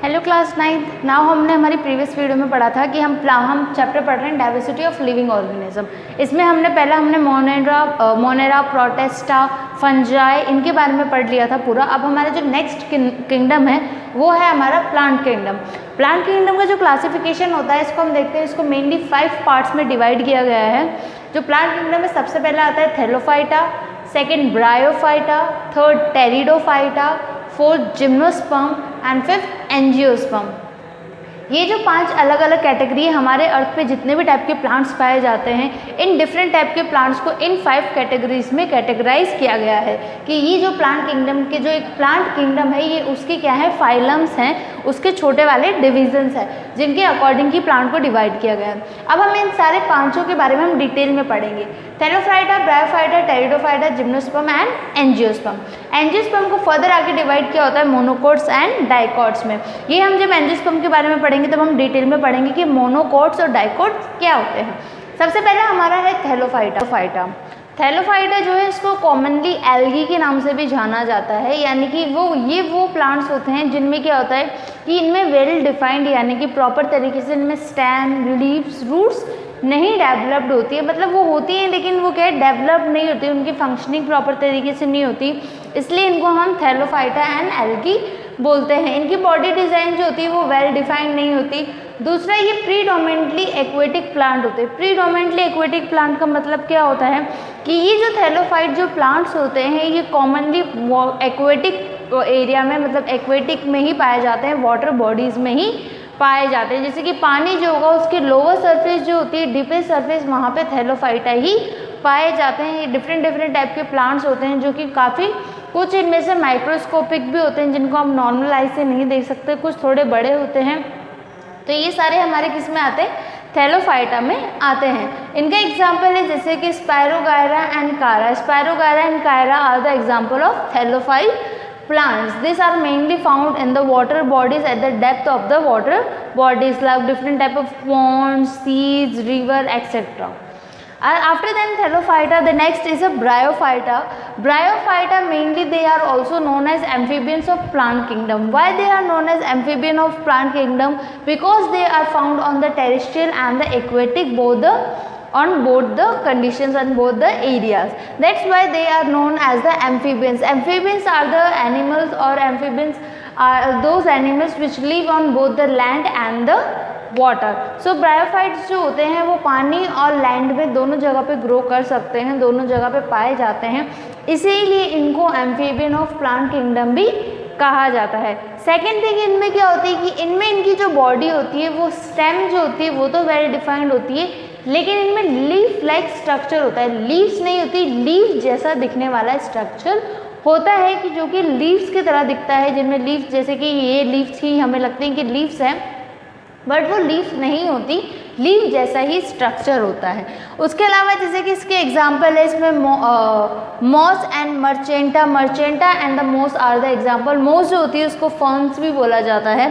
Hello class 9th। Now हमने हमारी previous video में पढ़ा था कि हम चैप्टर पढ़ रहे हैं डाइवर्सिटी ऑफ लिविंग ऑर्गेनिज्म। इसमें हमने मोनेरा, प्रोटेस्टा, फंजाई, इनके बारे में पढ़ लिया था पूरा। अब हमारा जो नेक्स्ट किंगडम है वो है हमारा प्लांट किंगडम। प्लांट किंगडम का जो क्लासिफिकेशन होता है इसको हम देखते हैं, इसको मेनली 5 पार्ट्स में डिवाइड किया गया है। जो प्लांट किंगडम में सबसे पहला आता है Thallophyta, second bryophyta, third pteridophyta, fourth gymnosperm and fifth angiosperm. ये जो 5 अलग अलग कैटेगरी है, हमारे अर्थ पे जितने भी टाइप के प्लांट्स पाए जाते हैं, इन डिफरेंट टाइप के प्लांट्स को इन 5 कैटेगरीज में कैटेगराइज किया गया है कि ये जो प्लांट किंगडम के जो एक प्लांट किंगडम है ये उसके क्या है, फाइलम्स हैं, उसके छोटे वाले डिविजन्स हैं जिनके अकॉर्डिंग की प्लांट को डिवाइड किया गया है। अब हम इन सारे पांचों के बारे में हम डिटेल में पढ़ेंगे। Thallophyta, bryophyta, pteridophyta, gymnosperm and angiosperm. Angiosperm को फर्दर आगे डिवाइड किया होता है मोनोकोट्स एंड डाइकोट्स में। ये हम जब एंजियोस्पर्म के बारे में पढ़ेंगे तब हम डिटेल में पढ़ेंगे कि मोनोकोट्स और डाइकोट्स क्या होते हैं। सबसे पहले हमारा है थैलोफाइटा। थैलोफाइटा जो है इसको कॉमनली एल्गी के नाम से भी जाना जाता है, यानी कि वो प्लांट्स होते हैं जिनमें क्या होता है कि इनमें वेल डिफाइंड यानी कि प्रॉपर तरीके से इनमें स्टेम, लीव्स, रूट्स नहीं डेवलप्ड होती है। मतलब वो होती हैं लेकिन वो क्या है, डेवलप नहीं होती, उनकी फंक्शनिंग प्रॉपर तरीके से नहीं होती, इसलिए इनको हम थैलोफाइटा एंड एल्गी बोलते हैं। इनकी बॉडी डिज़ाइन जो होती है वो वेल डिफाइंड नहीं होती। दूसरा, ये प्रीडोमिनेंटली एक्वेटिक प्लांट होते हैं। प्रीडोमिनेंटली एक्वेटिक प्लांट का मतलब क्या होता है कि ये जो थैलोफाइट जो प्लांट्स होते हैं ये कॉमनली एक्वेटिक एरिया में, मतलब एक्वेटिक में ही पाए जाते हैं, वाटर बॉडीज़ में ही पाए जाते हैं। जैसे कि पानी जो होगा उसकी लोअर सरफेस जो होती है, डीपेस्ट सरफेस, वहाँ पे थैलोफाइटा ही पाए जाते हैं। ये डिफरेंट टाइप के प्लांट्स होते हैं जो कि काफ़ी, कुछ इनमें से माइक्रोस्कोपिक भी होते हैं जिनको हम नॉर्मल आई से नहीं देख सकते, कुछ थोड़े बड़े होते हैं। तो ये सारे हमारे किस में आते हैं, थैलोफाइटा में आते हैं। इनका एग्जाम्पल है जैसे कि spirogyra and chara. Spirogyra and chara are the example of thallophyte plants. These are mainly found in the water bodies at the depth of the water bodies, like different type of ponds, seas, river, etc. After then thellophyta, the next is a bryophyta. Bryophyta mainly they are also known as amphibians of plant kingdom. Why they are known as amphibian of plant kingdom? Because they are found on the terrestrial and the aquatic, on both the conditions and both the areas. That's why they are known as the amphibians. Amphibians are the animals, or amphibians are those animals which live on both the land and the water. So bryophytes जो होते हैं वो पानी और land में दोनों जगह पे ग्रो कर सकते हैं, दोनों जगह पे पाए जाते हैं, इसीलिए इनको एम्फीबियन ऑफ प्लांट किंगडम भी कहा जाता है। सेकेंड थिंग, इनमें क्या होती है कि इनमें इनकी जो बॉडी होती है वो स्टेम जो होती है वो तो वेल डिफाइंड होती है, लेकिन इनमें लीफ लाइक स्ट्रक्चर होता है। लीव्स नहीं होती, लीफ जैसा दिखने वाला स्ट्रक्चर होता है कि जो कि लीव्स की तरह दिखता है, जिनमें लीव्स, जैसे कि ये लीव्स ही हमें लगते हैं कि लीव्स हैं, बट वो लीफ नहीं होती, लीफ जैसा ही स्ट्रक्चर होता है। उसके अलावा जैसे कि इसके एग्जाम्पल है, इसमें moss and marchantia and the moss are the example. Moss जो होती है उसको फर्न्स भी बोला जाता है,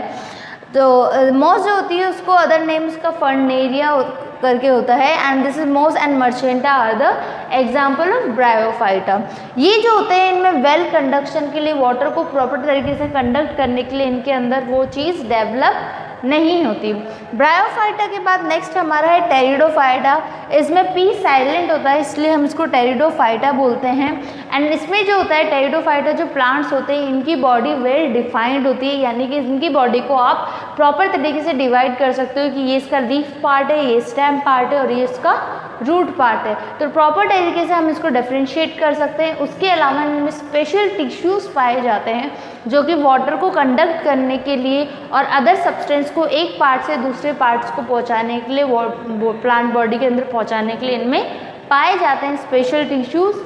तो मॉस जो होती है उसको अदर नेम्स का फर्नेरिया करके होता है, and this is moss and Marchantia are the example of bryophyta. ये जो होते हैं इनमें वेल कंडक्शन के लिए, वाटर को प्रॉपर तरीके से कंडक्ट करने के लिए इनके अंदर वो चीज़ डेवलप नहीं होती। ब्रायोफाइटा के बाद नेक्स्ट हमारा है टेरिडोफाइटा। इसमें पी साइलेंट होता है इसलिए हम इसको टेरिडोफाइटा बोलते हैं। एंड इसमें जो होता है टेरिडोफाइटा जो प्लांट्स होते हैं इनकी बॉडी वेल डिफाइंड होती है, यानी कि इनकी बॉडी को आप प्रॉपर तरीके से डिवाइड कर सकते हो कि ये इसका लीफ पार्ट है, ये स्टेम पार्ट है और ये इसका रूट पार्ट है। तो प्रॉपर तरीके से हम इसको डिफ्रेंशिएट कर सकते हैं। उसके अलावा इनमें स्पेशल टिश्यूज़ पाए जाते हैं जो कि वाटर को कंडक्ट करने के लिए और अदर सब्सटेंस को एक पार्ट से दूसरे पार्ट्स को पहुंचाने के लिए, प्लांट बॉडी के अंदर पहुंचाने के लिए इनमें पाए जाते हैं स्पेशल टिश्यूज़।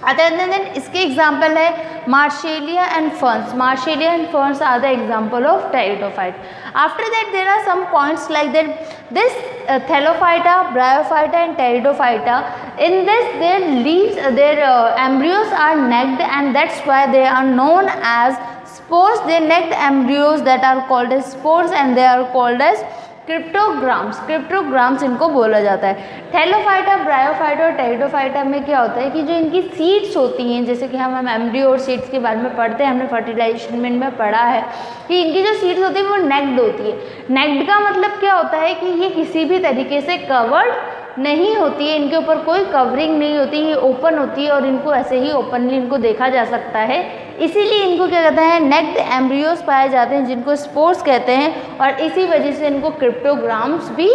अदर देन इसके एग्जाम्पल है marsilea and ferns. Marsilea and ferns are the example of pteridophyte. After that there are some points like that this thallophyta, bryophyta and pteridophyta, in this their leaves, their embryos are necked, and that's why they are known as spores. They necked embryos that are called as spores, and they are called as क्रिप्टोग्राम्स इनको बोला जाता है। Thallophyta, bryophyta और pteridophyta में क्या होता है कि जो इनकी सीड्स होती हैं, जैसे कि हम एम्ब्रियो और सीड्स के बारे में पढ़ते हैं, हमने फर्टिलाइजेशन में पढ़ा है कि इनकी जो सीड्स होती है वो नेक्ड होती है। नेक्ड का मतलब क्या होता है कि ये किसी भी तरीके से कवर्ड नहीं होती है, इनके ऊपर कोई कवरिंग नहीं होती, ये ओपन होती है और इनको ऐसे ही ओपनली इनको देखा जा सकता है। इसीलिए इनको क्या कहते हैं, नेक्ड एम्ब्रियोज पाए जाते हैं जिनको स्पोर्स कहते हैं, और इसी वजह से इनको क्रिप्टोग्राम्स भी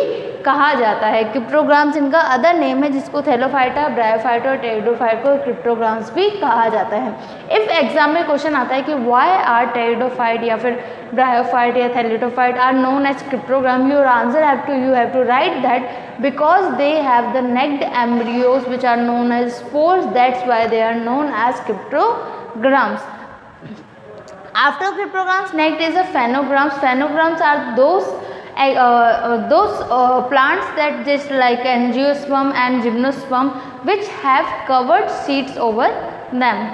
कहा जाता है। क्रिप्टोग्राम्स इनका अदर नेम है जिसको थैलोफाइटा, ब्रायोफाइटा और टेरिडोफाइटा को क्रिप्टोग्राम्स भी कहा जाता है। इफ एग्जाम में क्वेश्चन आता है कि व्हाई आर टेरिडोफाइट या फिर ब्रायोफाइट या thallophyte are known as cryptogram, your answer you have to write that because they have the necked embryos which are known as spores, that's why they are known as cryptograms. After cryptograms, next is the phenograms. Phenograms are those plants that just like angiosperm and gymnosperm which have covered seeds over them.